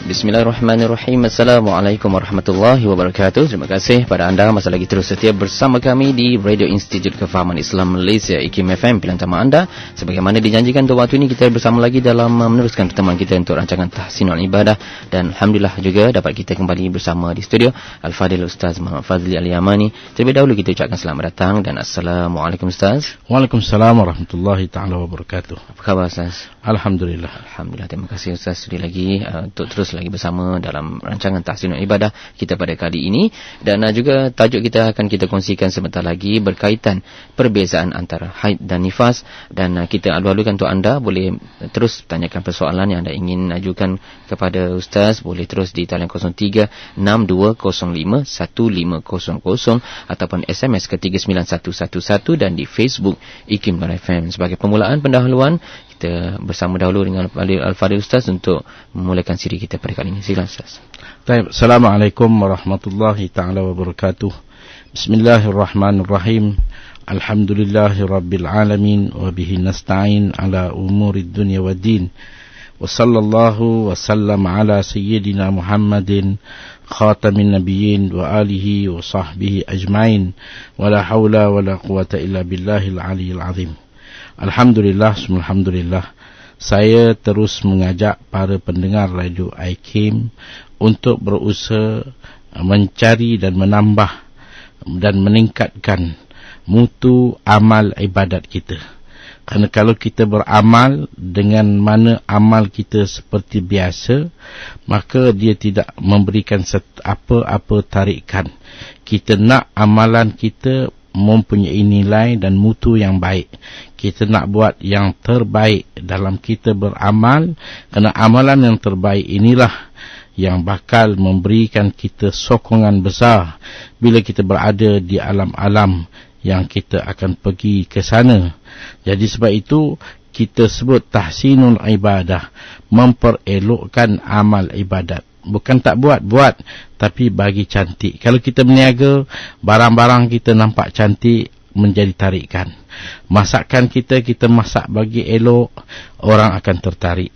Bismillahirrahmanirrahim. Assalamualaikum warahmatullahi wabarakatuh. Terima kasih pada anda masih lagi terus setia bersama kami di Radio Institut Kefahaman Islam Malaysia IKIM FM, pilihan utama anda. Sebagaimana dijanjikan untuk waktu ini kita bersama lagi dalam meneruskan pertemuan kita untuk rancangan Tahsinul Ibadah. Dan Alhamdulillah juga dapat kita kembali bersama di studio Al-Fadil Ustaz Muhammad Fazli Al-Yamani. Terlebih dahulu kita ucapkan selamat datang dan Assalamualaikum Ustaz. Waalaikumsalam warahmatullahi ta'ala wabarakatuh. Apa khabar Ustaz? Alhamdulillah. Alhamdulillah, terima kasih Ustaz sudi lagi untuk terus lagi bersama dalam rancangan Tahsinul Ibadah kita pada kali ini. Dan juga tajuk kita akan kita kongsikan sebentar lagi berkaitan perbezaan antara haid dan nifas. Dan kita alu-alukan untuk anda boleh terus tanyakan persoalan yang anda ingin ajukan kepada Ustaz. Boleh terus di talian 03-6205-1500 ataupun SMS ke 39111 dan di Facebook IKIM FM. Sebagai permulaan pendahuluan, kita bersama dahulu dengan Al-Fadil Ustaz untuk memulakan siri kita pada kali ini. Silakan Ustaz. Baik, Assalamualaikum warahmatullahi ta'ala wabarakatuh. Bismillahirrahmanirrahim. Alhamdulillahirabbil alamin wa bihi nasta'in ala umurid dunya waddin. Wa sallallahu wa sallam ala sayyidina Muhammadin khatamin nabiyyin wa alihi wa sahbihi ajmain. Wa la hawla wa la quwata illa billahil aliyyil azim. Alhamdulillah, alhamdulillah. Saya terus mengajak para pendengar Radio IKIM untuk berusaha mencari dan menambah dan meningkatkan mutu amal ibadat kita. Kerana kalau kita beramal dengan mana amal kita seperti biasa, maka dia tidak memberikan apa-apa tarikan. Kita nak amalan kita mempunyai nilai dan mutu yang baik. Kita nak buat yang terbaik dalam kita beramal, kerana amalan yang terbaik inilah yang bakal memberikan kita sokongan besar bila kita berada di alam-alam yang kita akan pergi ke sana. Jadi sebab itu kita sebut tahsinul ibadah, memperelokkan amal ibadat. Bukan tak buat, tapi bagi cantik. Kalau kita berniaga, barang-barang kita nampak cantik, menjadi tarikan. Masakan kita masak bagi elok, orang akan tertarik.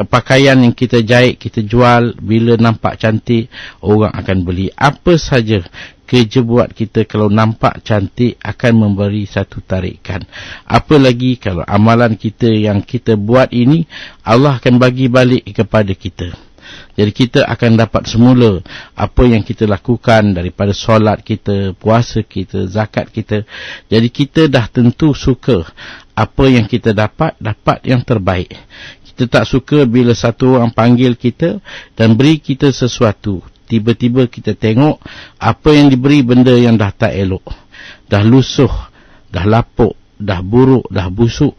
Pakaian yang kita jahit, kita jual, bila nampak cantik, orang akan beli. Apa saja kerja buat kita kalau nampak cantik akan memberi satu tarikan. Apalagi kalau amalan kita yang kita buat ini, Allah akan bagi balik kepada kita. Jadi kita akan dapat semula apa yang kita lakukan daripada solat kita, puasa kita, zakat kita. Jadi kita dah tentu suka apa yang kita dapat yang terbaik. Kita tak suka bila satu orang panggil kita dan beri kita sesuatu, tiba-tiba kita tengok apa yang diberi benda yang dah tak elok, dah lusuh, dah lapuk, dah buruk, dah busuk.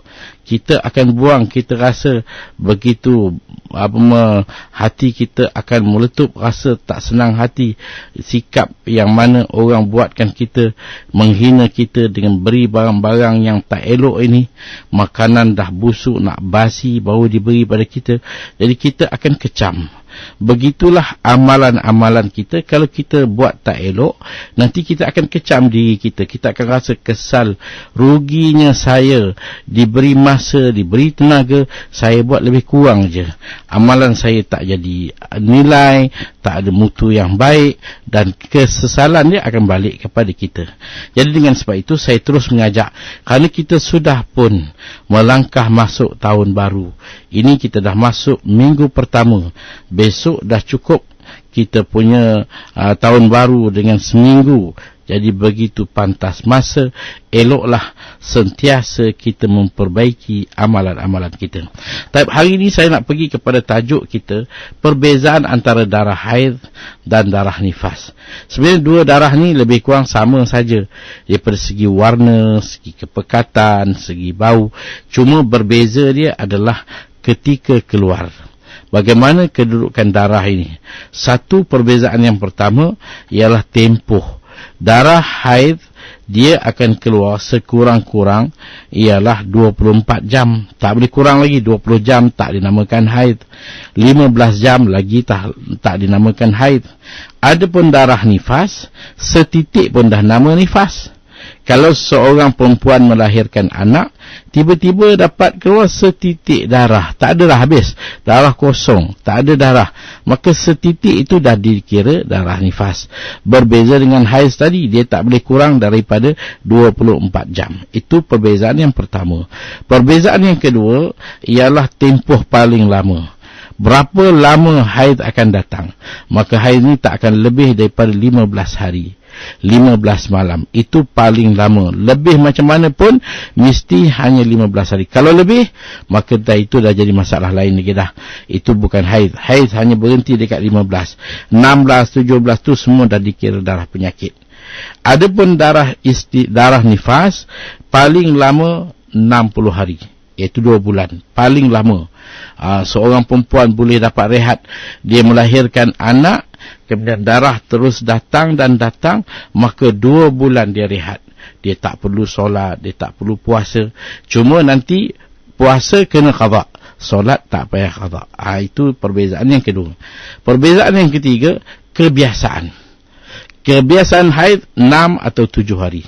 Kita akan buang, kita rasa begitu hati kita akan meletup, rasa tak senang hati. Sikap yang mana orang buatkan kita, menghina kita dengan beri barang-barang yang tak elok ini, makanan dah busuk, nak basi baru diberi pada kita. Jadi kita akan kecam. Begitulah amalan-amalan kita. Kalau kita buat tak elok, nanti kita akan kecam diri kita. Kita akan rasa kesal, ruginya saya, diberi masa, diberi tenaga, saya buat lebih kurang je. Amalan saya tak jadi nilai, tak ada mutu yang baik, dan kesesalan dia akan balik kepada kita. Jadi dengan sebab itu saya terus mengajak, kerana kita sudah pun melangkah masuk tahun baru. Ini kita dah masuk minggu pertama. Besok dah cukup kita punya tahun baru dengan seminggu. Jadi begitu pantas masa, eloklah sentiasa kita memperbaiki amalan-amalan kita. Tapi hari ini saya nak pergi kepada tajuk kita, perbezaan antara darah haid dan darah nifas. Sebenarnya dua darah ni lebih kurang sama saja daripada segi warna, segi kepekatan, segi bau. Cuma berbeza dia adalah ketika keluar. Bagaimana kedudukan darah ini? Satu perbezaan yang pertama ialah tempoh. Darah haid dia akan keluar sekurang-kurang ialah 24 jam. Tak boleh kurang lagi. 20 jam tak dinamakan haid. 15 jam lagi tak dinamakan haid. Adapun darah nifas, setitik pun dah nama nifas. Kalau seorang perempuan melahirkan anak, tiba-tiba dapat keluar setitik darah, tak ada dah habis, darah kosong, tak ada darah, maka setitik itu dah dikira darah nifas. Berbeza dengan haid tadi, dia tak boleh kurang daripada 24 jam. Itu perbezaan yang pertama. Perbezaan yang kedua ialah tempoh paling lama. Berapa lama haid akan datang? Maka haid ni tak akan lebih daripada 15 hari. 15 malam. Itu paling lama. Lebih macam mana pun mesti hanya 15 hari. Kalau lebih, maka itu dah jadi masalah lain lagi dah. Itu bukan haid. Haid hanya berhenti dekat 15. 16, 17 tu semua dah dikira darah penyakit. Adapun darah nifas paling lama 60 hari. Iaitu 2 bulan. Paling lama. Seorang perempuan boleh dapat rehat. Dia melahirkan anak, kemudian darah terus datang dan datang, maka 2 bulan dia rehat. Dia tak perlu solat, dia tak perlu puasa. Cuma nanti puasa kena qada, solat tak payah qada. Itu perbezaan yang kedua. Perbezaan yang ketiga, kebiasaan. Kebiasaan haid 6 atau 7 hari.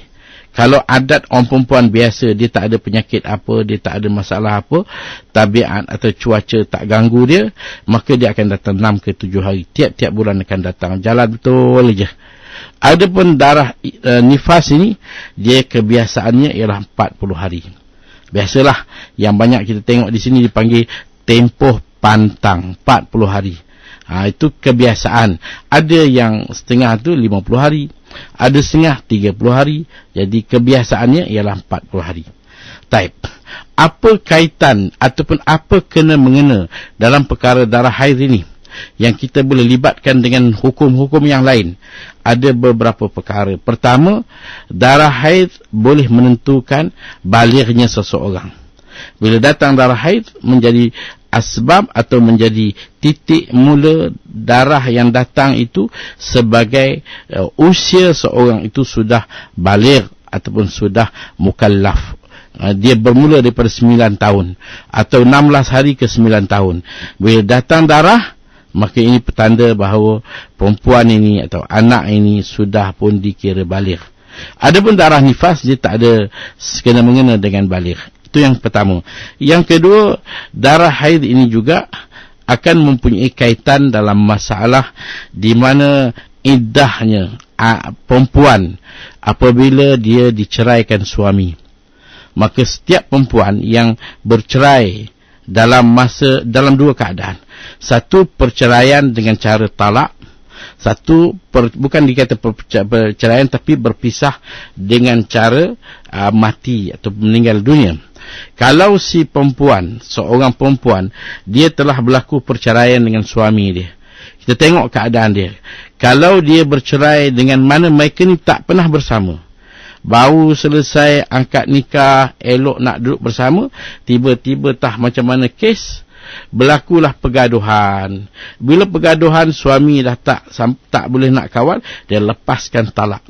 Kalau adat orang perempuan biasa, dia tak ada penyakit apa, dia tak ada masalah apa, tabiat atau cuaca tak ganggu dia, maka dia akan datang 6 ke 7 hari. Tiap-tiap bulan akan datang. Jalan betul je. Adapun darah nifas ini, dia kebiasaannya ialah 40 hari. Biasalah, yang banyak kita tengok di sini dipanggil tempoh pantang, 40 hari. Itu kebiasaan. Ada yang setengah tu 50 hari. Ada setengah 30 hari. Jadi kebiasaannya ialah 40 hari. Taib. Apa kaitan ataupun apa kena-mengena dalam perkara darah haid ini yang kita boleh libatkan dengan hukum-hukum yang lain? Ada beberapa perkara. Pertama, darah haid boleh menentukan balighnya seseorang. Bila datang darah haid menjadi asbab atau menjadi titik mula darah yang datang itu sebagai usia seorang itu sudah baligh ataupun sudah mukallaf. Dia bermula daripada 9 tahun atau 16 hari ke 9 tahun. Bila datang darah, maka ini petanda bahawa perempuan ini atau anak ini sudah pun dikira baligh. Adapun darah nifas, dia tak ada kena-mengena dengan baligh. Itu yang pertama. Yang kedua, darah haid ini juga akan mempunyai kaitan dalam masalah di mana iddahnya perempuan apabila dia diceraikan suami. Maka setiap perempuan yang bercerai dalam 2 keadaan. Satu, perceraian dengan cara talak. Satu, bukan dikata perceraian tapi berpisah dengan cara mati atau meninggal dunia. Kalau si perempuan, seorang perempuan, dia telah berlaku perceraian dengan suami dia, kita tengok keadaan dia. Kalau dia bercerai dengan mana mereka ni tak pernah bersama, baru selesai angkat nikah, elok nak duduk bersama, tiba-tiba macam mana kes, berlakulah pergaduhan. Bila pergaduhan, suami dah tak boleh nak kawal, dia lepaskan talak.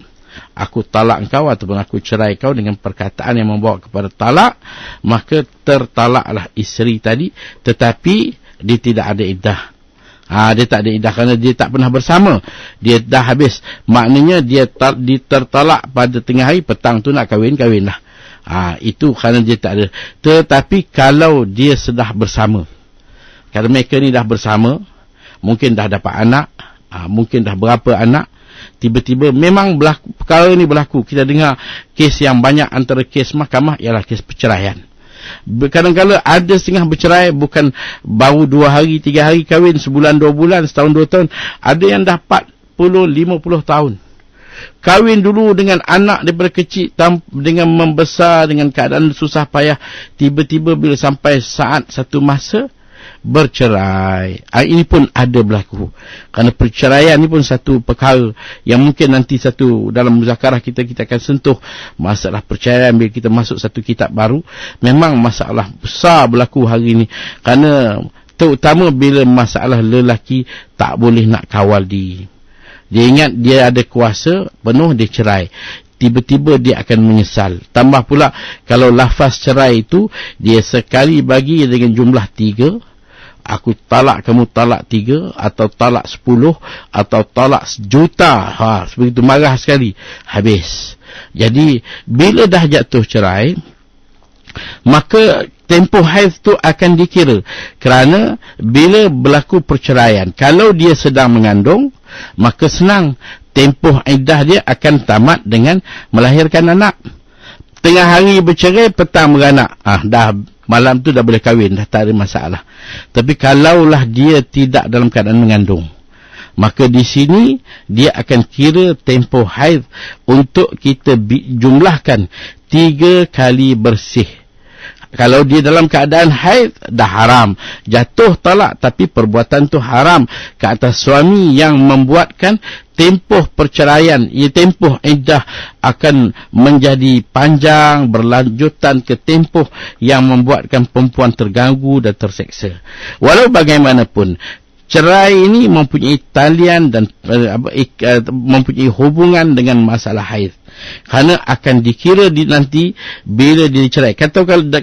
Aku talak engkau ataupun aku cerai kau dengan perkataan yang membawa kepada talak, maka tertalaklah isteri tadi, tetapi dia tidak ada iddah. Dia tak ada iddah kerana dia tak pernah bersama. Dia dah habis. Maknanya dia tertalak pada tengah hari, petang tu nak kahwinlah. Itu kerana dia tak ada. Tetapi kalau dia sudah bersama, kalau mereka ni dah bersama, mungkin dah dapat anak, mungkin dah berapa anak, tiba-tiba memang perkara ni berlaku. Kita dengar kes yang banyak antara kes mahkamah ialah kes perceraian. Kadang-kadang ada setengah bercerai bukan baru 2 hari 3 hari kahwin, sebulan 2 bulan, setahun 2 tahun. Ada yang dah 40-50 tahun kahwin dulu dengan anak daripada kecil, dengan membesar dengan keadaan susah payah. Tiba-tiba bila sampai saat satu masa bercerai. Ini pun ada berlaku. Kerana perceraian ni pun satu perkara yang mungkin nanti dalam muzakarah kita akan sentuh masalah perceraian bila kita masuk satu kitab baru. Memang masalah besar berlaku hari ini. Kerana terutama bila masalah lelaki tak boleh nak kawal diri. Dia ingat dia ada kuasa penuh, dia cerai. Tiba-tiba dia akan menyesal. Tambah pula kalau lafaz cerai itu dia sekali bagi dengan jumlah 3. Aku talak kamu, talak 3 atau talak 10 atau talak 1,000,000. Begitu marah sekali, habis. Jadi bila dah jatuh cerai, maka tempoh haid tu akan dikira. Kerana bila berlaku perceraian, kalau dia sedang mengandung, maka senang, tempoh iddah dia akan tamat dengan melahirkan anak. Tengah hari bercerai, petang beranak, dah malam tu dah boleh kahwin, dah tak ada masalah. Tapi kalaulah dia tidak dalam keadaan mengandung, maka di sini dia akan kira tempoh haid untuk kita jumlahkan 3 kali bersih. Kalau dia dalam keadaan haid, dah haram, jatuh talak, tapi perbuatan tu haram ke atas suami yang membuatkan tempoh perceraian, tempoh iddah akan menjadi panjang, berlanjutan ke tempoh yang membuatkan perempuan terganggu dan terseksa. Walau bagaimanapun, cerai ini mempunyai talian dan mempunyai hubungan dengan masalah haid. Kerana akan dikira nanti bila dia dicerai.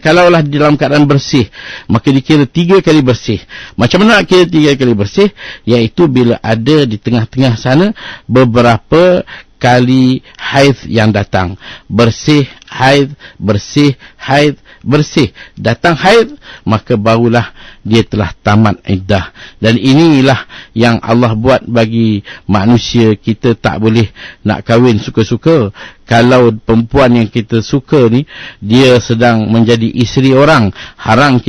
Kalaulah di dalam keadaan bersih, maka dikira 3 kali bersih. Macam mana nak kira 3 kali bersih? Iaitu bila ada di tengah-tengah sana beberapa kali haid yang datang. Bersih, haid, bersih, haid, bersih. Datang haid, maka barulah dia telah tamat iddah. Dan inilah yang Allah buat bagi manusia. Kita tak boleh nak kahwin suka-suka. Kalau perempuan yang kita suka ni, dia sedang menjadi isteri orang, haram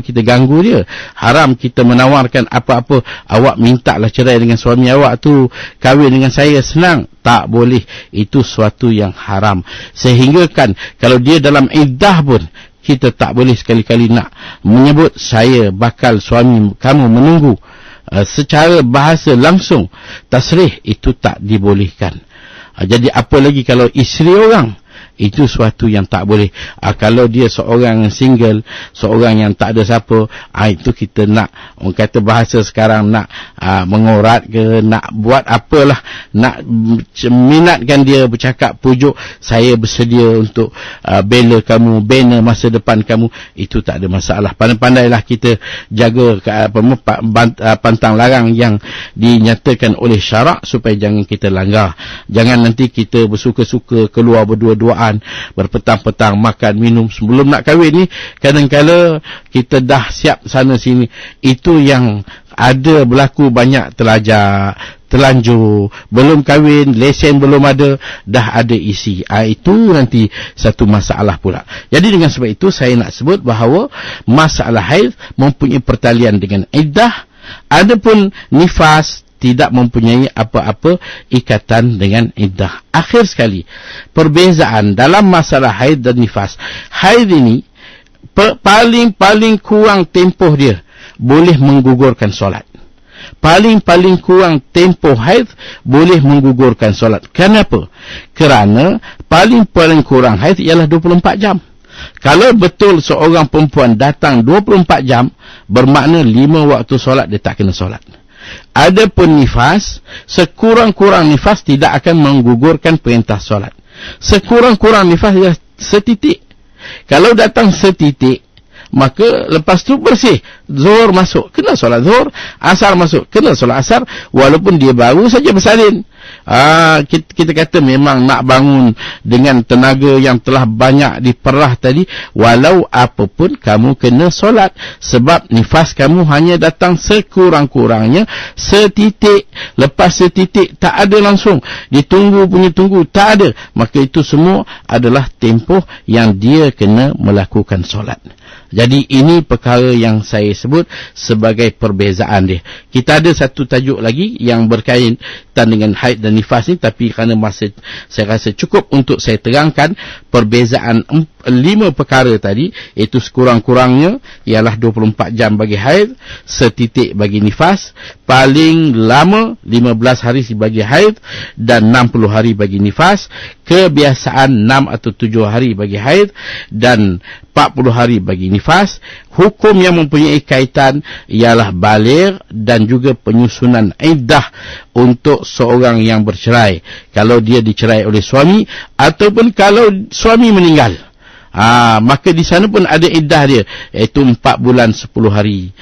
kita ganggu dia. Haram kita menawarkan apa-apa. Awak mintalah cerai dengan suami awak tu, kahwin dengan saya senang. Tak boleh. Itu suatu yang haram. Sehingga kan kalau dia dalam iddah pun, kita tak boleh sekali-kali nak menyebut saya bakal suami kamu menunggu. Secara bahasa langsung, tasrih, itu tak dibolehkan. Jadi apa lagi kalau isteri orang, itu suatu yang tak boleh. Kalau dia seorang single, seorang yang tak ada siapa, itu kita nak, orang kata bahasa sekarang, nak mengorat ke, nak buat apalah, nak minatkan dia, bercakap, pujuk, saya bersedia untuk bela kamu, bina masa depan kamu. Itu tak ada masalah. Pandai-pandailah kita jaga pantang larang yang dinyatakan oleh syarak, supaya jangan kita langgar. Jangan nanti kita bersuka-suka keluar berdua-duaan, berpetang-petang makan minum sebelum nak kahwin ni. Kadang-kala kita dah siap sana sini. Itu yang ada berlaku banyak. Terlanjur, belum kahwin, lesen belum ada, dah ada isi. Itu nanti satu masalah pula. Jadi dengan sebab itu saya nak sebut bahawa masalah haid mempunyai pertalian dengan iddah. Adapun nifas tidak mempunyai apa-apa ikatan dengan iddah. Akhir sekali, perbezaan dalam masalah haid dan nifas. Haid ini paling kurang tempoh dia boleh menggugurkan solat. Paling kurang tempoh haid boleh menggugurkan solat. Kenapa? Kerana paling kurang haid ialah 24 jam. Kalau betul seorang perempuan datang 24 jam, bermakna 5 waktu solat dia tak kena solat. Adapun nifas, sekurang-kurang nifas tidak akan menggugurkan perintah solat. Sekurang-kurang nifas dia setitik. Kalau datang setitik, maka lepas tu bersih. Zuhur masuk, kena solat zuhur. Asar masuk, kena solat asar. Walaupun dia baru saja bersalin. Kita kata memang nak bangun dengan tenaga yang telah banyak diperah tadi. Walau apapun kamu kena solat. Sebab nifas kamu hanya datang sekurang-kurangnya setitik. Lepas setitik tak ada langsung. Ditunggu punya tunggu, tak ada. Maka itu semua adalah tempoh yang dia kena melakukan solat. Jadi ini perkara yang saya sebut sebagai perbezaan dia. Kita ada satu tajuk lagi yang berkaitan dengan haid dan nifas ni, tapi kerana masa saya rasa cukup untuk saya terangkan perbezaan 5 perkara tadi, iaitu sekurang-kurangnya ialah 24 jam bagi haid, setitik bagi nifas, paling lama 15 hari bagi haid dan 60 hari bagi nifas, kebiasaan 6 atau 7 hari bagi haid dan 40 hari bagi nifas. Hukum yang mempunyai kaitan ialah baligh dan juga penyusunan iddah untuk seorang yang bercerai. Kalau dia dicerai oleh suami ataupun kalau suami meninggal, maka di sana pun ada iddah dia, iaitu 4 bulan 10 hari.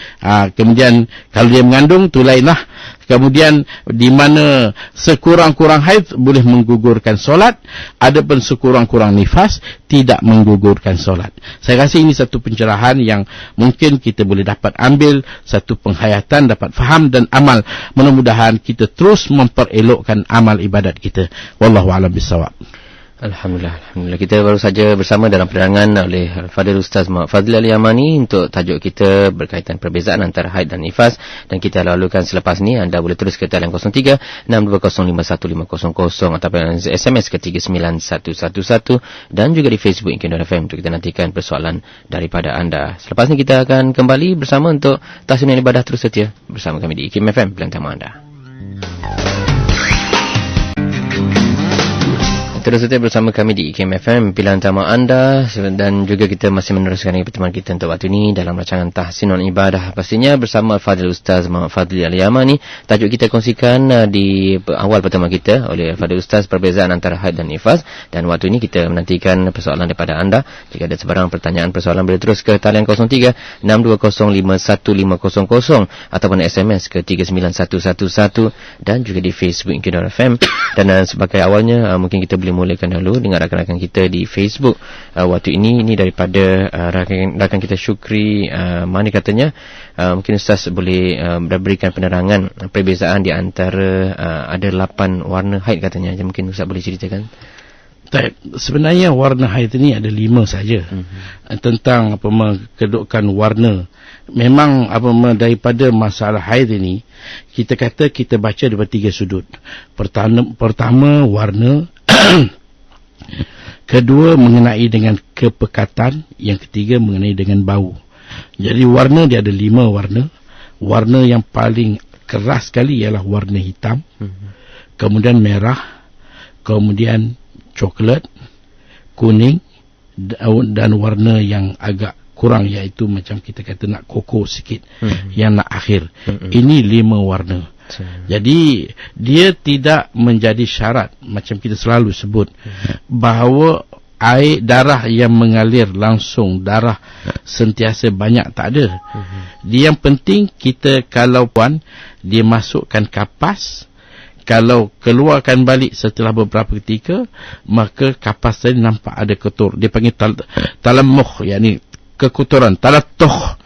Kemudian kalau dia mengandung tu lainlah. Kemudian di mana sekurang-kurang haid boleh menggugurkan solat, adapun sekurang-kurang nifas tidak menggugurkan solat. Saya rasa ini satu pencerahan yang mungkin kita boleh dapat ambil satu penghayatan, dapat faham dan amal. Mudah-mudahan kita terus memperelokkan amal ibadat kita. Wallahu a'lam bissawab. Alhamdulillah. Kita baru saja bersama dalam penerangan oleh Al-Fadhil Ustaz Muhammad Fadli Al-Yamani untuk tajuk kita berkaitan perbezaan antara haid dan nifas, dan kita lalukan selepas ni. Anda boleh terus ke talian 03-62051500 ataupun SMS ke 39111 dan juga di Facebook IKIM FM untuk kita nantikan persoalan daripada anda. Selepas ni kita akan kembali bersama untuk tahsinan ibadah terus setia bersama kami di IKIM FM, pilihan utama anda. Terus setia bersama kami di IKIM FM, pilihan utama anda, dan juga kita masih meneruskan pertemuan kita untuk waktu ini dalam rancangan Tahsinul Ibadah, pastinya bersama Fadil Ustaz Muhammad Fadli Al-Yamani. Tajuk kita kongsikan di awal pertemuan kita oleh Fadil Ustaz, perbezaan antara haid dan nifas, dan waktu ini kita menantikan persoalan daripada anda. Jika ada sebarang pertanyaan persoalan, boleh terus ke talian 03-62051500 ataupun SMS ke 39111 dan juga di Facebook IKIM FM. Dan sebagai awalnya, mungkin kita boleh mulakan dahulu dengan rakan-rakan kita di Facebook. Waktu ini daripada rakan kita Syukri, mana katanya mungkin Ustaz boleh berikan penerangan perbezaan di antara ada 8 warna haid katanya. Mungkin Ustaz boleh ceritakan. Sebenarnya warna haid ini ada 5 saja. Tentang kedudukan warna, memang daripada masalah haid ini, kita kata kita baca daripada 3 sudut. Pertama warna, kedua mengenai dengan kepekatan, yang ketiga mengenai dengan bau. Jadi warna dia ada 5 warna. Warna yang paling keras sekali ialah warna hitam, kemudian merah, kemudian coklat, kuning, dan warna yang agak kurang, iaitu macam kita kata nak koko sikit, yang nak akhir. Ini 5 warna. Jadi dia tidak menjadi syarat, macam kita selalu sebut, bahawa air darah yang mengalir langsung, darah sentiasa banyak, tak ada. Dia yang penting kita, kalau puan dia masukkan kapas, kalau keluarkan balik setelah beberapa ketika, maka kapas tadi nampak ada kotor. Dia panggil talamuh, yakni kekotoran, talatuh.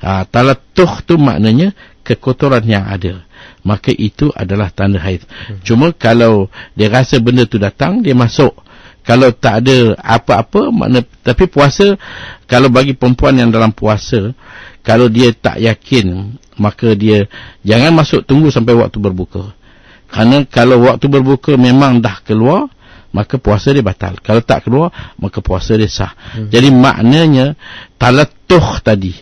Talatuh tu maknanya kekotoran yang ada. Maka itu adalah tanda haid. Cuma kalau dia rasa benda tu datang, dia masuk. Kalau tak ada apa-apa, tapi puasa, kalau bagi perempuan yang dalam puasa, kalau dia tak yakin, maka dia jangan masuk, tunggu sampai waktu berbuka. Kerana kalau waktu berbuka memang dah keluar, maka puasa dia batal. Kalau tak keluar, maka puasa dia sah. Jadi maknanya talatuh tadi,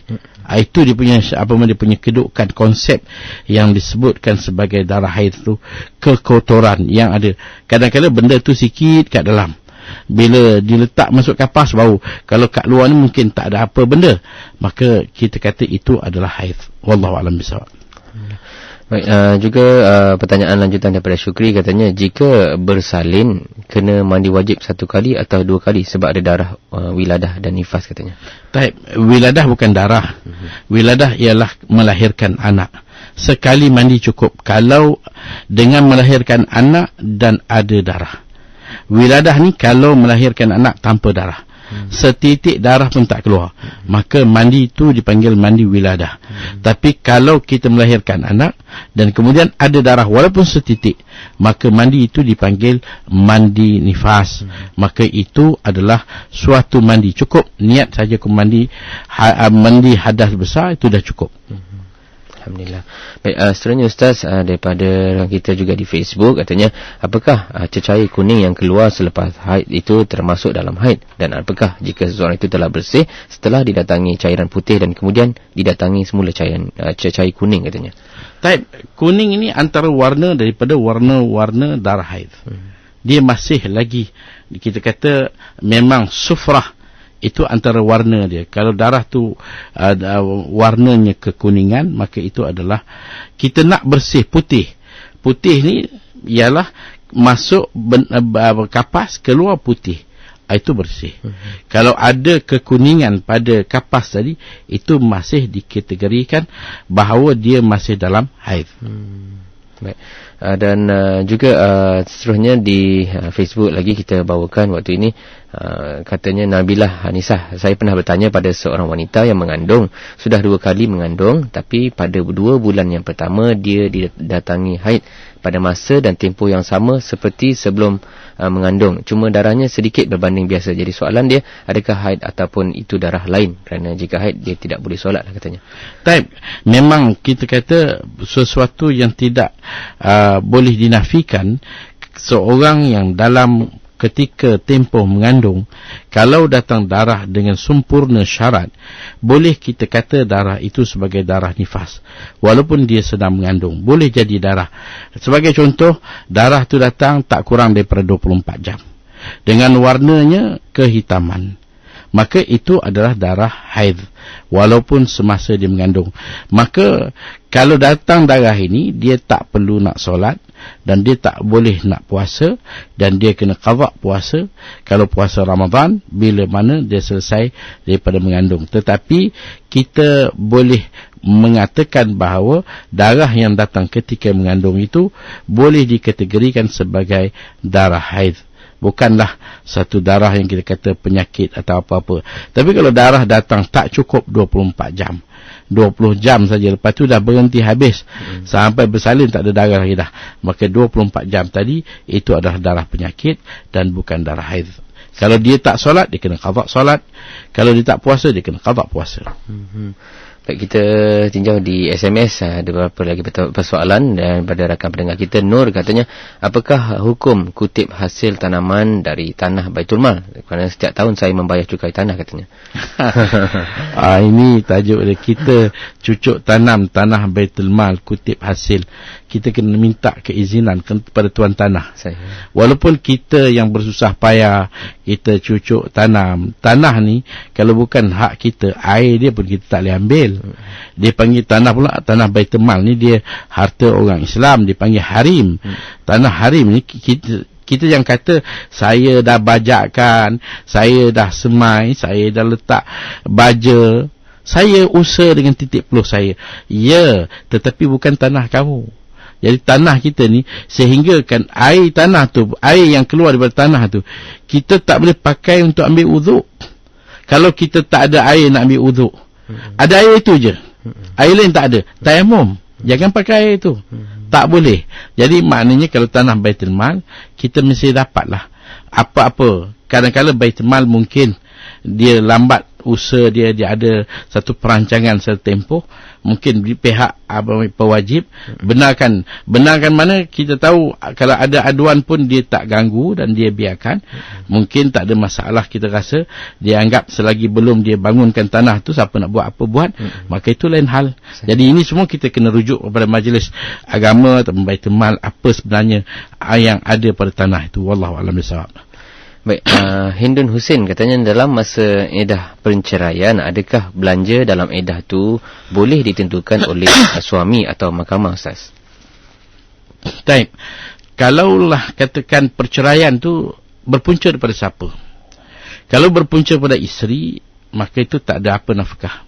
itu dia punya dia punya kedudukan, konsep yang disebutkan sebagai darah haid itu, kekotoran yang ada. Kadang-kadang benda tu sikit kat dalam, bila diletak masuk kapas bau. Kalau kat luar ni mungkin tak ada apa benda, maka kita kata itu adalah haid. Wallahu a'lam bishawab. Baik, juga pertanyaan lanjutan daripada Syukri, katanya jika bersalin kena mandi wajib 1 kali atau 2 kali sebab ada darah wiladah dan nifas katanya. Wiladah bukan darah. Wiladah ialah melahirkan anak. Sekali mandi cukup kalau dengan melahirkan anak dan ada darah. Wiladah ni kalau melahirkan anak tanpa darah, setitik darah pun tak keluar, maka mandi itu dipanggil mandi wiladah. Tapi kalau kita melahirkan anak dan kemudian ada darah walaupun setitik, maka mandi itu dipanggil mandi nifas. Maka itu adalah suatu mandi, cukup niat saja ke mandi hadas besar, itu dah cukup. Alhamdulillah. Baik, seterusnya Ustaz, daripada kita juga di Facebook, katanya apakah cecair kuning yang keluar selepas haid itu termasuk dalam haid, dan apakah jika seseorang itu telah bersih setelah didatangi cairan putih dan kemudian didatangi semula cecair kuning katanya. Kuning ini antara warna daripada warna-warna darah haid. Dia masih lagi, kita kata memang sufrah, itu antara warna dia. Kalau darah tu warnanya kekuningan, maka itu adalah kita nak bersih putih. Putih ni ialah masuk kapas, keluar putih. itu bersih. Kalau ada kekuningan pada kapas tadi, itu masih dikategorikan bahawa dia masih dalam haid. Baik. Dan juga seterusnya di Facebook lagi kita bawakan waktu ini, katanya Nabilah Hanisah, saya pernah bertanya pada seorang wanita yang mengandung, sudah 2 kali mengandung, tapi pada 2 bulan yang pertama dia didatangi haid pada masa dan tempoh yang sama seperti sebelum mengandung, cuma darahnya sedikit berbanding biasa. Jadi soalan dia, adakah haid ataupun itu darah lain? Kerana jika haid dia tidak boleh solat lah katanya. Memang kita kata sesuatu yang tidak boleh dinafikan. Seorang yang dalam ketika tempoh mengandung, kalau datang darah dengan sempurna syarat, boleh kita kata darah itu sebagai darah nifas, walaupun dia sedang mengandung, boleh jadi darah. Sebagai contoh, darah itu datang tak kurang daripada 24 jam dengan warnanya kehitaman, maka itu adalah darah haid walaupun semasa dia mengandung. Maka kalau datang darah ini, dia tak perlu nak solat dan dia tak boleh nak puasa, dan dia kena qada puasa kalau puasa Ramadan bila mana dia selesai daripada mengandung. Tetapi kita boleh mengatakan bahawa darah yang datang ketika mengandung itu boleh dikategorikan sebagai darah haid, bukanlah satu darah yang kita kata penyakit atau apa-apa. Tapi kalau darah datang tak cukup 24 jam, 20 jam saja, lepas tu dah berhenti habis, sampai bersalin tak ada darah lagi dah, maka 24 jam tadi itu adalah darah penyakit dan bukan darah haid. Kalau dia tak solat, dia kena qada solat. Kalau dia tak puasa, dia kena qada puasa. Baik, kita tinjau di SMS, ada beberapa lagi persoalan daripada rakan pendengar kita. Nur katanya, apakah hukum kutip hasil tanaman dari tanah Baitul Mal? Kerana setiap tahun saya membayar cukai tanah katanya. Ini tajuk dia. Kita cucuk tanam tanah Baitul Mal, kutip hasil, kita kena minta keizinan kepada tuan tanah. Walaupun kita yang bersusah payah, kita cucuk tanam, tanah ni kalau bukan hak kita, air dia pun kita tak boleh ambil. Dia panggil tanah pula, tanah Baitul Mal ni dia harta orang Islam, dia panggil harim. Tanah harim ni kita yang kata saya dah bajakkan, saya dah semai, saya dah letak baja, saya usaha dengan titik peluh saya. Ya, tetapi bukan tanah kamu. Jadi tanah kita ni, sehingga kan air tanah tu, air yang keluar daripada tanah tu, kita tak boleh pakai untuk ambil wuduk. Kalau kita tak ada air nak ambil wuduk, ada air itu je, air lain tak ada, tayamum, jangan pakai air itu. Tak boleh. Jadi maknanya kalau tanah Baitul Mal, kita mesti dapatlah apa-apa. Kadang-kadang Baitul Mal mungkin dia lambat usaha dia ada satu perancangan setempoh, mungkin di pihak pewajib benarkan mana kita tahu kalau ada aduan pun dia tak ganggu dan dia biarkan, mungkin tak ada masalah. Kita rasa dia anggap selagi belum dia bangunkan tanah tu, siapa nak buat apa buat, maka itu lain hal. Jadi ini semua kita kena rujuk kepada majlis agama atau Baitul Mal, apa sebenarnya yang ada pada tanah itu. Wallahu a'lam bishawab. Baik, Hindun Hussein katanya, dalam masa edah perceraian, adakah belanja dalam edah tu boleh ditentukan oleh suami atau mahkamah, Ustaz? Baik, kalaulah katakan perceraian tu berpunca daripada siapa? Kalau berpunca pada isteri, maka itu tak ada apa nafkah.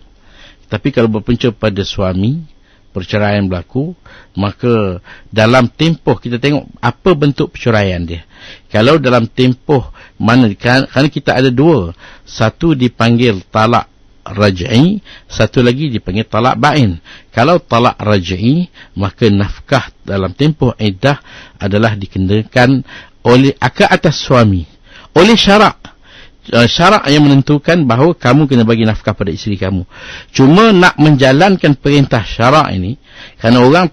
Tapi kalau berpunca pada suami, perceraian berlaku, maka dalam tempoh kita tengok apa bentuk perceraian dia. Kalau dalam tempoh mana, kerana kita ada dua, satu dipanggil talak raj'i, satu lagi dipanggil talak ba'in. Kalau talak raj'i, maka nafkah dalam tempoh iddah adalah dikenakan oleh ke atas suami, oleh syarak. Syarak yang menentukan bahawa kamu kena bagi nafkah pada isteri kamu. Cuma nak menjalankan perintah syarak ini, kerana orang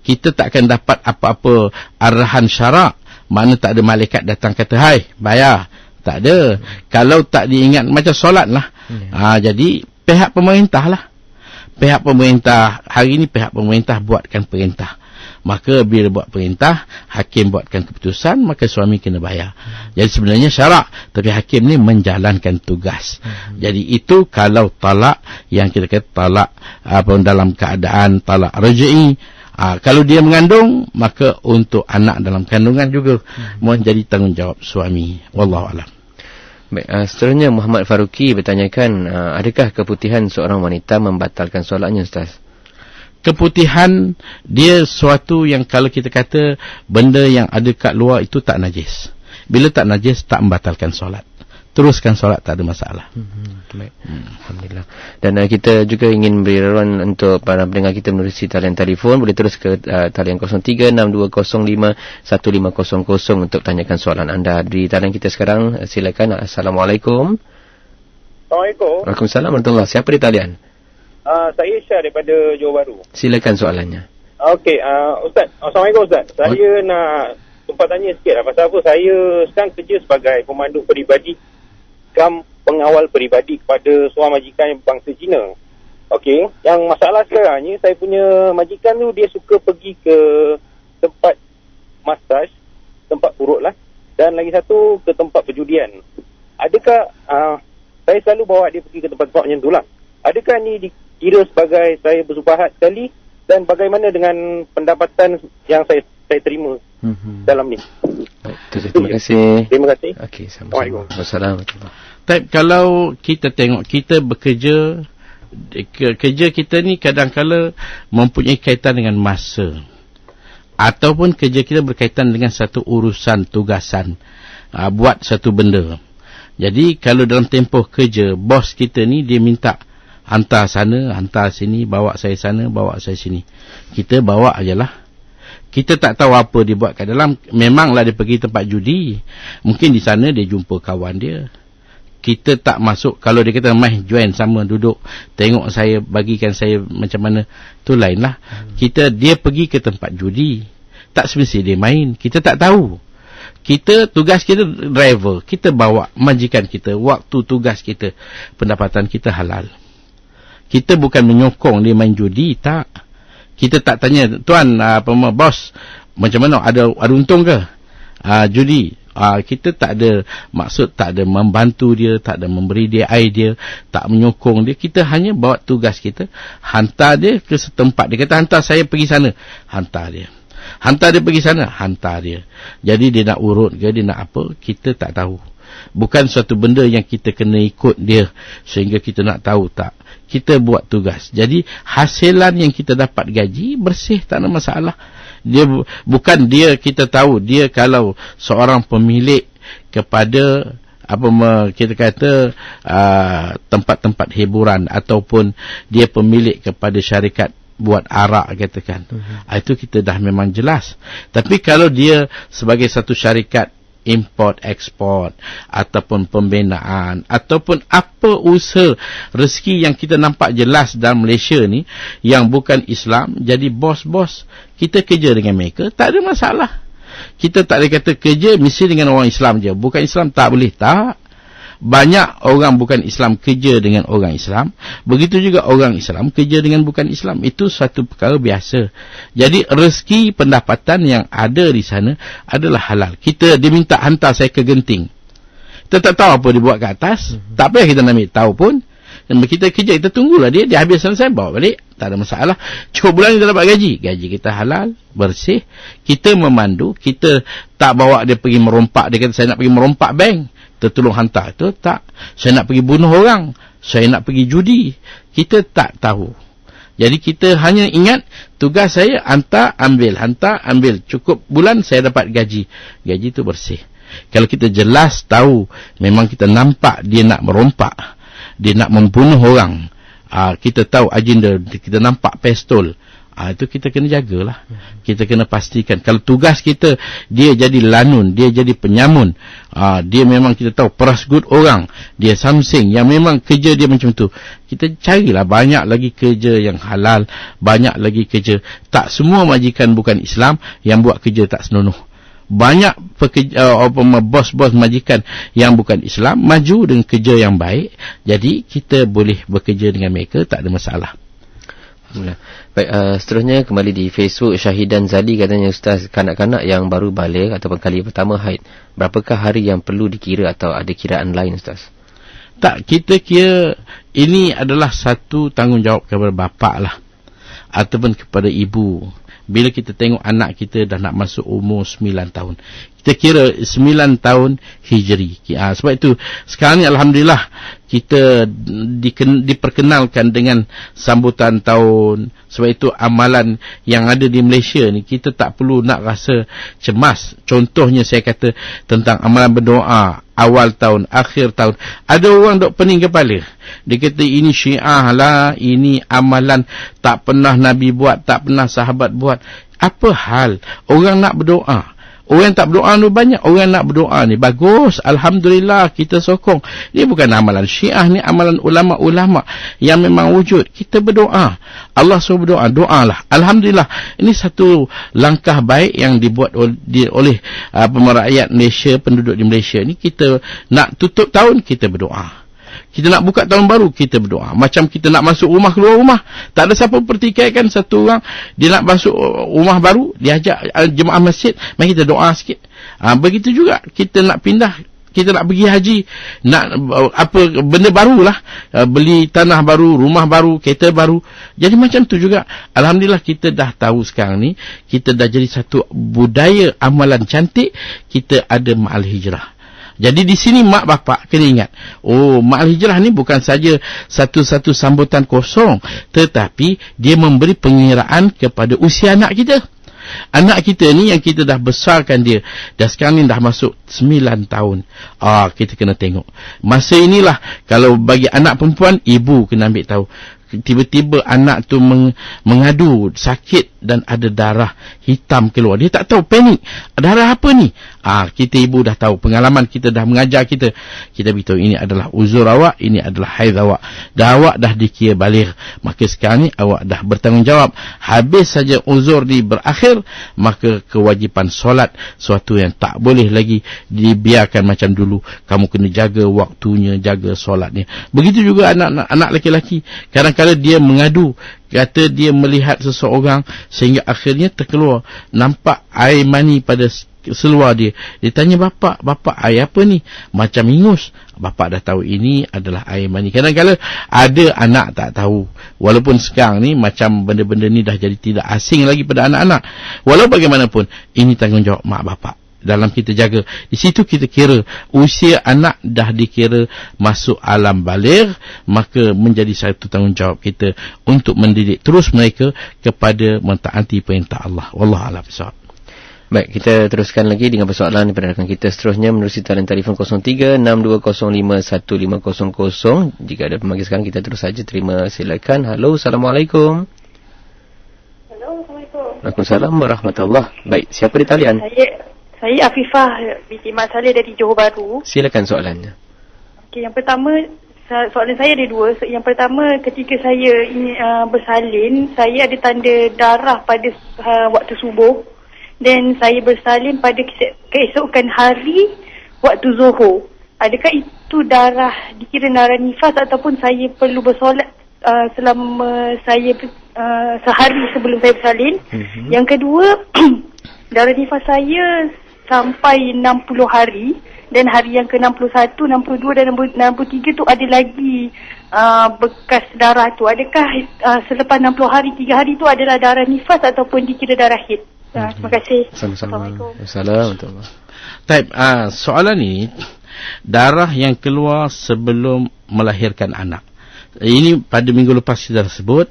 kita takkan dapat apa-apa arahan syarak, mana tak ada malaikat datang kata, hai, bayar. Tak ada. Kalau tak diingat, macam solat lah. Jadi pihak pemerintah lah. Pihak pemerintah, hari ini pihak pemerintah buatkan perintah. Maka bila buat perintah, hakim buatkan keputusan, maka suami kena bayar. Jadi sebenarnya syarak, tapi hakim ni menjalankan tugas. Jadi itu kalau talak yang kita kata talak dalam keadaan talak raj'i. Kalau dia mengandung, maka untuk anak dalam kandungan juga menjadi tanggungjawab suami. Wallahu a'lam. Baik, seterusnya Muhammad Faruqi bertanyakan, adakah keputihan seorang wanita membatalkan solatnya, Ustaz? Keputihan dia suatu yang kalau kita kata benda yang ada kat luar itu tak najis. Bila tak najis, tak membatalkan solat. Teruskan solat, tak ada masalah. Baik. Alhamdulillah. Dan kita juga ingin beri ruang untuk para pendengar kita menerusi talian telefon. Boleh terus ke talian 0362051500 untuk tanyakan soalan anda. Di talian kita sekarang, silakan. Assalamualaikum. Assalamualaikum. Waalaikumsalam warahmatullahi. Siapa di talian? Saya Syah daripada Johor Bahru. Silakan soalannya. Okey, Ustaz. Assalamualaikum, Ustaz. Saya nak tumpah tanya sikit lah. Pasal apa? Saya sekarang kerja sebagai pemandu peribadi kam pengawal peribadi kepada seorang majikan bangsa Cina. Okey, yang masalah sekarang ni, saya punya majikan tu dia suka pergi ke tempat masaj, tempat urut lah, dan lagi satu ke tempat perjudian. Adakah saya selalu bawa dia pergi ke tempat-tempat macam tu lah. Adakah ni dikira sebagai saya bersubahat sekali, dan bagaimana dengan pendapatan yang saya terima dalam ni? Terima kasih. Terima kasih. Okey, sama-sama. Wassalamualaikum. Tapi kalau kita tengok, kita bekerja, kerja kita ni kadang-kala mempunyai kaitan dengan masa, ataupun kerja kita berkaitan dengan satu urusan tugasan, buat satu benda. Jadi kalau dalam tempoh kerja, bos kita ni dia minta hantar sana, hantar sini, bawa saya sana, bawa saya sini, kita bawa ajalah. Kita tak tahu apa dia buat kat dalam. Memanglah dia pergi tempat judi, mungkin di sana dia jumpa kawan dia. Kita tak masuk. Kalau dia kata mai join sama, duduk tengok saya, bagikan saya macam mana, tu lain lah. Dia pergi ke tempat judi, tak semestinya dia main. Kita tak tahu. Kita, tugas kita driver, kita bawa majikan kita, waktu tugas kita, pendapatan kita halal. Kita bukan menyokong dia main judi, tak. Kita tak tanya, tuan, bos, macam mana, ada untung ke judi? Kita tak ada maksud, tak ada membantu dia, tak ada memberi dia idea, tak menyokong dia. Kita hanya bawa tugas kita, hantar dia ke setempat. Dia kata hantar saya pergi sana, hantar dia. Hantar dia pergi sana, hantar dia. Jadi dia nak urut ke, dia nak apa, kita tak tahu. Bukan suatu benda yang kita kena ikut dia sehingga kita nak tahu, tak. Kita buat tugas. Jadi hasilan yang kita dapat gaji bersih, tak ada masalah. Dia bukan dia, kita tahu dia kalau seorang pemilik kepada kita kata tempat-tempat hiburan, ataupun dia pemilik kepada syarikat buat arak katakan, itu kita dah memang jelas. Tapi kalau dia sebagai satu syarikat import ekspor, ataupun pembinaan, ataupun apa usaha rezeki yang kita nampak jelas dalam Malaysia ni yang bukan Islam, jadi bos-bos kita kerja dengan mereka, tak ada masalah. Kita tak boleh kata kerja mesti dengan orang Islam je, bukan Islam tak boleh, tak. Banyak orang bukan Islam kerja dengan orang Islam, begitu juga orang Islam kerja dengan bukan Islam. Itu satu perkara biasa. Jadi rezeki pendapatan yang ada di sana adalah halal. Dia minta hantar saya ke Genting, kita tak tahu apa dia buat ke atas, tak payah kita nak ambil tahu pun. Kita kerja, kita tunggulah dia habis selesai, bawa balik, tak ada masalah. Cukup bulan kita dapat gaji kita halal, bersih. Kita memandu, kita tak bawa dia pergi merompak. Dia kata saya nak pergi merompak bank, tertolong hantar, itu tak. Saya nak pergi bunuh orang, saya nak pergi judi, kita tak tahu. Jadi kita hanya ingat tugas saya hantar ambil, cukup bulan saya dapat gaji itu bersih. Kalau kita jelas tahu, memang kita nampak dia nak merompak, dia nak membunuh orang, kita tahu agenda, kita nampak pistol, itu kita kena jagalah. Kita kena pastikan. Kalau tugas kita dia jadi lanun, dia jadi penyamun, dia memang kita tahu perasgut orang, dia samsing, yang memang kerja dia macam tu, kita carilah banyak lagi kerja yang halal, banyak lagi kerja. Tak semua majikan bukan Islam yang buat kerja tak senonoh. Banyak bos-bos majikan yang bukan Islam maju dengan kerja yang baik. Jadi kita boleh bekerja dengan mereka, tak ada masalah. Baik, seterusnya kembali di Facebook, Syahidan Zali katanya, Ustaz, kanak-kanak yang baru balik ataupun kali pertama haid, berapakah hari yang perlu dikira atau ada kiraan lain, Ustaz? Tak, kita kira ini adalah satu tanggungjawab kepada bapa lah, ataupun kepada ibu. bila kita tengok anak kita dah nak masuk umur 9 tahun. Kita kira 9 tahun Hijri. Sebab itu sekarang ni alhamdulillah kita diperkenalkan dengan sambutan tahun. Sebab itu amalan yang ada di Malaysia ni kita tak perlu nak rasa cemas. Contohnya saya kata tentang amalan berdoa awal tahun, akhir tahun. Ada orang dok pening kepala. Dia kata ini Syiah lah, ini amalan tak pernah Nabi buat, tak pernah sahabat buat. Apa hal? Orang nak berdoa. Orang tak berdoa ni banyak. Orang nak berdoa ni bagus. Alhamdulillah kita sokong. Ini bukan amalan Syiah, ni amalan ulama-ulama yang memang wujud. Kita berdoa. Allah suruh berdoa. Doalah. Alhamdulillah. Ini satu langkah baik yang dibuat oleh rakyat Malaysia, penduduk di Malaysia ni. Kita nak tutup tahun, kita berdoa. Kita nak buka tahun baru, kita berdoa. Macam kita nak masuk rumah, keluar rumah. Tak ada siapa pertikaikan satu orang. Dia nak masuk rumah baru, dia ajak jemaah masjid, mari kita doa sikit. Begitu juga, kita nak pindah, kita nak pergi haji, nak apa benda barulah, beli tanah baru, rumah baru, kereta baru. Jadi macam tu juga. Alhamdulillah kita dah tahu sekarang ni, kita dah jadi satu budaya amalan cantik. Kita ada ma'al hijrah. Jadi di sini mak bapak kena ingat, ma'al hijrah ni bukan saja satu-satu sambutan kosong, tetapi dia memberi pengiraan kepada usia anak kita. Anak kita ni yang kita dah besarkan dia, dah sekarang ni dah masuk 9 tahun. Kita kena tengok. Masa inilah kalau bagi anak perempuan, ibu kena ambil tahu. Tiba-tiba anak tu mengadu sakit dan ada darah hitam keluar. Dia tak tahu, panik. Darah apa ni? Kita ibu dah tahu. Pengalaman kita dah mengajar kita. Kita beritahu ini adalah uzur awak, ini adalah haid awak. Dah awak dah dikira baligh. Maka sekarang ni awak dah bertanggungjawab. Habis saja uzur ni berakhir, maka kewajipan solat, suatu yang tak boleh lagi dibiarkan macam dulu. Kamu kena jaga waktunya, jaga solatnya. Begitu juga anak lelaki-lelaki. Kadang-kadang dia mengadu, kata dia melihat seseorang sehingga akhirnya terkeluar nampak air mani pada seluar dia. Dia tanya bapak, air apa ni? Macam ingus. Bapak dah tahu ini adalah air mani. Kadang-kadang ada anak tak tahu. Walaupun sekarang ni macam benda-benda ni dah jadi tidak asing lagi pada anak-anak. Walau bagaimanapun, ini tanggungjawab mak bapak. Dalam kita jaga, di situ kita kira usia anak dah dikira masuk alam baligh, maka menjadi satu tanggungjawab kita untuk mendidik terus mereka kepada mentaati perintah Allah. Wallahu a'lam bishawab. Baik, kita teruskan lagi dengan persoalan daripada rakan kita seterusnya menerusi talian telefon 0362051500. Jika ada pemanggil sekarang, kita terus saja terima. Silakan. Halo, Assalamualaikum. Halo, Assalamualaikum. Waalaikumsalam warahmatullahi. Baik, siapa di talian? Saya Afifah binti Mat Saleh dari Johor Bahru. Silakan soalannya. Okey, yang pertama, soalan saya ada dua. Yang pertama, ketika saya bersalin, saya ada tanda darah pada waktu subuh, dan saya bersalin pada keesokan hari waktu zuhur. Adakah itu darah dikira darah nifas ataupun saya perlu bersolat selama saya sehari sebelum saya bersalin? Yang kedua, darah nifas saya sampai 60 hari, dan hari yang ke-61, 62 dan 63 tu ada lagi bekas darah tu. Adakah selepas 60 hari, 3 hari tu adalah darah nifas ataupun dikira darah haid? Terima kasih. Assalamualaikum. Assalamualaikum. Soalan ni, darah yang keluar sebelum melahirkan anak. Ini pada minggu lepas kita sebut,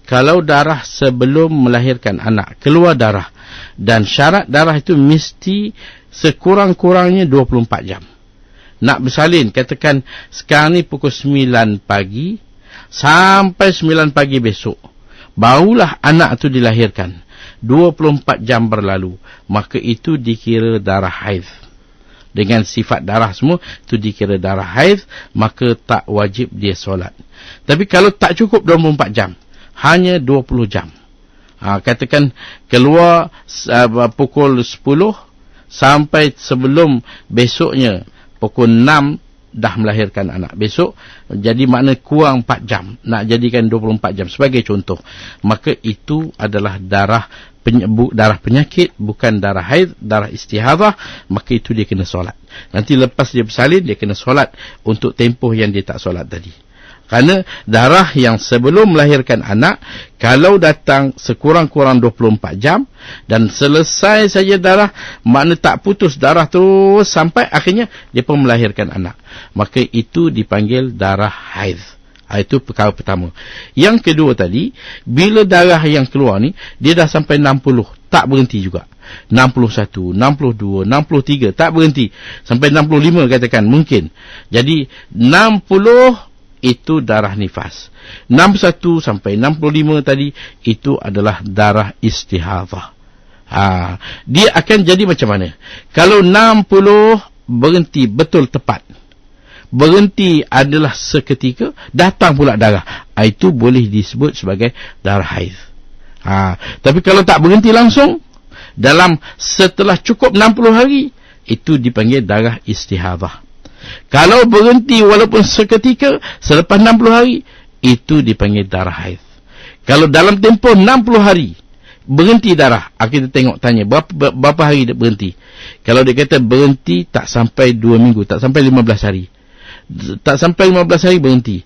kalau darah sebelum melahirkan anak keluar darah, dan syarat darah itu mesti sekurang-kurangnya 24 jam. Nak bersalin, katakan sekarang ni pukul 9 pagi sampai 9 pagi besok, barulah anak itu dilahirkan, 24 jam berlalu, maka itu dikira darah haid. Dengan sifat darah semua, itu dikira darah haid, maka tak wajib dia solat. Tapi kalau tak cukup 24 jam, hanya 20 jam. Katakan keluar pukul 10 sampai sebelum besoknya pukul 6 dah melahirkan anak. Besok jadi makna kurang 4 jam. Nak jadikan 24 jam sebagai contoh. Maka itu adalah darah penyakit, bukan darah haid, darah istihadhah. Maka itu dia kena solat. Nanti lepas dia bersalin, dia kena solat untuk tempoh yang dia tak solat tadi. Kerana darah yang sebelum melahirkan anak, kalau datang sekurang-kurang 24 jam dan selesai saja darah, makna tak putus darah terus sampai akhirnya dia pun melahirkan anak, maka itu dipanggil darah haid. Itu perkara pertama. Yang kedua tadi, bila darah yang keluar ni dia dah sampai 60, tak berhenti juga. 61, 62, 63, tak berhenti. Sampai 65 katakan mungkin. Jadi 60 itu darah nifas. 61 sampai 65 tadi itu adalah darah istihadhah. Dia akan jadi macam mana? Kalau 60 berhenti betul tepat, berhenti adalah seketika, datang pula darah, itu boleh disebut sebagai darah haid. Tapi kalau tak berhenti langsung, dalam setelah cukup 60 hari, itu dipanggil darah istihadhah. Kalau berhenti walaupun seketika selepas 60 hari, itu dipanggil darah haid. Kalau dalam tempoh 60 hari berhenti darah, kita tengok tanya berapa hari dia berhenti. Kalau dia kata berhenti tak sampai 2 minggu, tak sampai 15 hari, tak sampai 15 hari berhenti,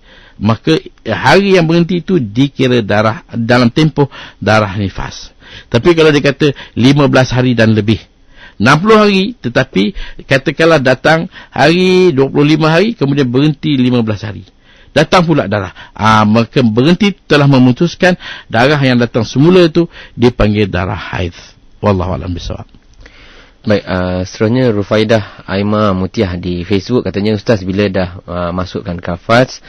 maka hari yang berhenti itu dikira darah dalam tempoh darah nifas. Tapi kalau dia kata 15 hari dan lebih, 60 hari, tetapi katakanlah datang hari 25 hari, kemudian berhenti 15 hari, datang pula darah, maka berhenti telah memutuskan darah yang datang semula itu dipanggil darah haid. Wallahu a'lam bishawab. Baik, seterusnya Rufaidah Aimah Mutiah di Facebook katanya, Ustaz, bila dah masukkan kafaz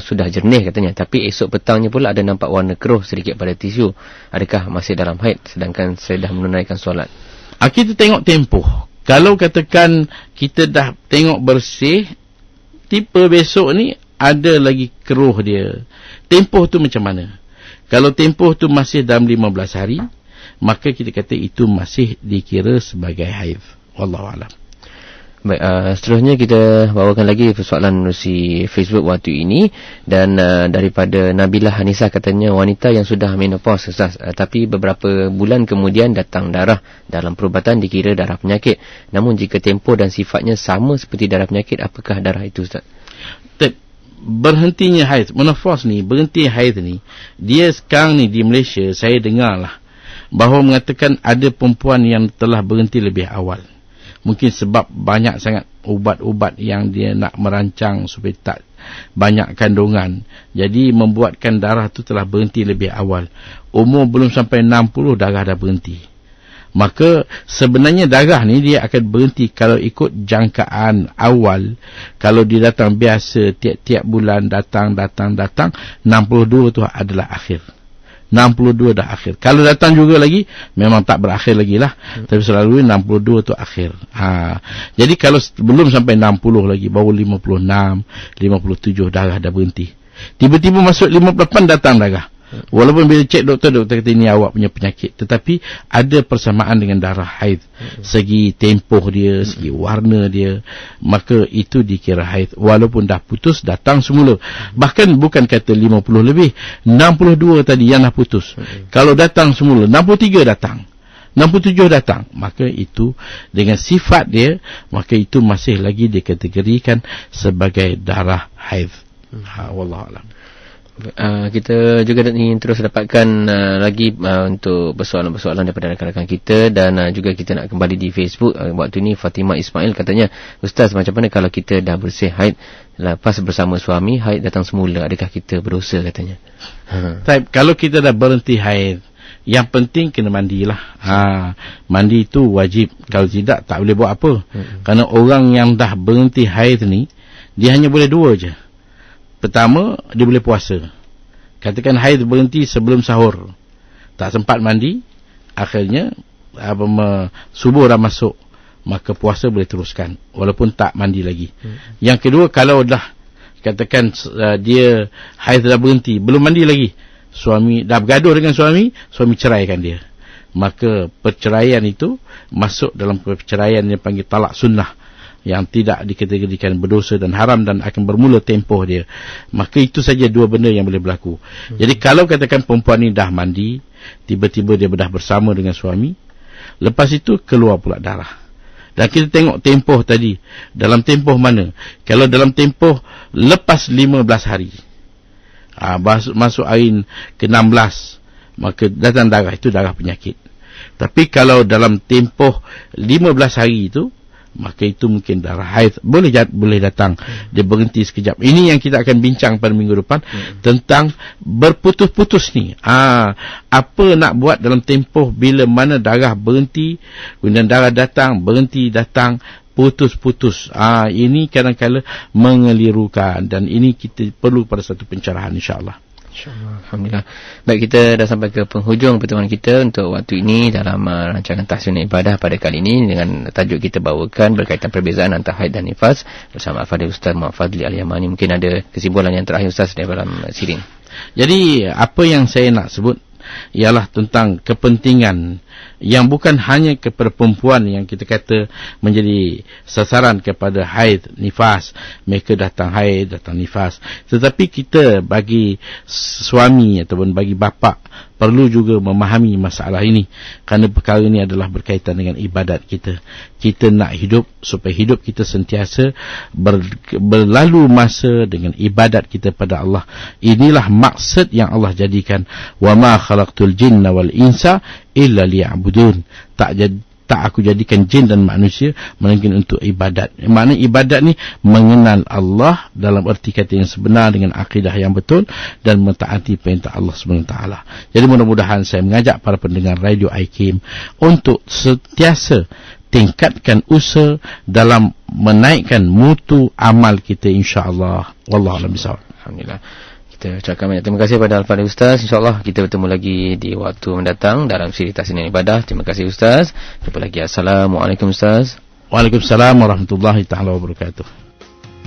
sudah jernih katanya, tapi esok petangnya pula ada nampak warna keruh sedikit pada tisu, adakah masih dalam haid sedangkan saya dah menunaikan solat? Kita tengok tempoh. Kalau katakan kita dah tengok bersih, tipe besok ni ada lagi keruh dia, tempoh tu macam mana? Kalau tempoh tu masih dalam 15 hari, maka kita kata itu masih dikira sebagai haid. Wallahu a'lam. Baik, seterusnya kita bawakan lagi persoalan melalui Facebook waktu ini, dan daripada Nabilah Hanisa katanya, wanita yang sudah menopause Ustaz, tapi beberapa bulan kemudian datang darah, dalam perubatan dikira darah penyakit, namun jika tempoh dan sifatnya sama seperti darah penyakit, apakah darah itu Ustaz? Berhentinya haid, menopause ni, berhenti haid ni, dia sekarang ni di Malaysia saya dengar lah bahawa mengatakan ada perempuan yang telah berhenti lebih awal. Mungkin sebab banyak sangat ubat-ubat yang dia nak merancang supaya tak banyak kandungan, jadi membuatkan darah tu telah berhenti lebih awal. Umur belum sampai 60 darah dah berhenti. Maka sebenarnya darah ni dia akan berhenti kalau ikut jangkaan awal. Kalau dia datang biasa tiap-tiap bulan datang 62 tu adalah akhir. 62 dah akhir. Kalau datang juga lagi, memang tak berakhir lagi lah. Tapi selalu 62 tu akhir. Jadi kalau belum sampai 60 lagi, baru 56, 57 darah dah berhenti. Tiba-tiba masuk 58 datang darah. Walaupun bila cek doktor kata ini awak punya penyakit, tetapi ada persamaan dengan darah haid. Segi tempoh dia, segi warna dia, maka itu dikira haid. Walaupun dah putus, datang semula. Bahkan bukan kata 50 lebih, 62 tadi yang dah putus. Kalau datang semula, 63 datang, 67 datang, maka itu dengan sifat dia, maka itu masih lagi dikategorikan sebagai darah haid. Wallahualam. Kita juga ingin terus dapatkan lagi untuk persoalan-persoalan daripada rakan-rakan kita, dan juga kita nak kembali di Facebook. Waktu ini Fatimah Ismail katanya, Ustaz, macam mana kalau kita dah bersih haid, lepas bersama suami haid datang semula, adakah kita berdosa katanya? Kalau kita dah berhenti haid, yang penting kena mandilah. Mandi itu wajib, kalau tidak tak boleh buat apa. Kerana orang yang dah berhenti haid ni, dia hanya boleh dua je. Pertama, dia boleh puasa. Katakan haid berhenti sebelum sahur, tak sempat mandi, akhirnya subuh dah masuk, maka puasa boleh teruskan walaupun tak mandi lagi. Yang kedua, kalau dah katakan dia haid dah berhenti, belum mandi lagi, suami dah bergaduh dengan suami ceraikan dia, maka perceraian itu masuk dalam perceraian yang panggil talak sunnah, yang tidak dikategorikan berdosa dan haram dan akan bermula tempoh dia. Maka itu saja dua benda yang boleh berlaku. Jadi kalau katakan perempuan ni dah mandi, tiba-tiba dia dah bersama dengan suami, lepas itu keluar pula darah, Dan kita tengok tempoh tadi, dalam tempoh mana? Kalau dalam tempoh lepas 15 hari, masuk hari ke-16, maka datang darah, itu darah penyakit. Tapi kalau dalam tempoh 15 hari itu, maka itu mungkin darah haid, boleh datang, dia berhenti sekejap. Ini yang kita akan bincang pada minggu depan, tentang berputus-putus ni. Apa nak buat dalam tempoh bila mana darah berhenti, kemudian darah datang, berhenti datang, putus-putus. Ini kadang-kadang mengelirukan, dan ini kita perlu pada satu pencerahan, insya-Allah. InsyaAllah. Alhamdulillah. Baik, kita dah sampai ke penghujung pertemuan kita untuk waktu ini dalam rancangan Tahsin Ibadah pada kali ini, dengan tajuk kita bawakan berkaitan perbezaan antara haid dan nifas bersama Al-Fadhil Ustaz Muhammad Fadli Al-Yamani. Mungkin ada kesimpulan yang terakhir Ustaz dalam siring. Jadi apa yang saya nak sebut ialah tentang kepentingan yang bukan hanya kepada perempuan yang kita kata menjadi sasaran kepada haid, nifas, mereka datang haid, datang nifas, tetapi kita bagi suami ataupun bagi bapa perlu juga memahami masalah ini, kerana perkara ini adalah berkaitan dengan ibadat kita. Kita nak hidup supaya hidup kita sentiasa berlalu masa dengan ibadat kita pada Allah. Inilah maksud yang Allah jadikan, wa ma khalaqtul jinna wal insa illa liya'budun. Tak aku jadikan jin dan manusia melainkan untuk ibadat. Makna ibadat ni mengenal Allah dalam erti kata yang sebenar, dengan akidah yang betul, dan mentaati perintah Allah SWT. Jadi mudah-mudahan saya mengajak para pendengar Radio IKIM untuk sentiasa tingkatkan usaha dalam menaikkan mutu amal kita, insya-Allah. Wallahu a'lam bishawab. Alhamdulillah. Kita ucapkan banyak terima kasih pada Al-Fadhil Ustaz. InsyaAllah kita bertemu lagi di waktu mendatang dalam siri Tahsin Ibadah. Terima kasih Ustaz. Jumpa lagi. Assalamualaikum Ustaz. Waalaikumsalam warahmatullahi taala wabarakatuh.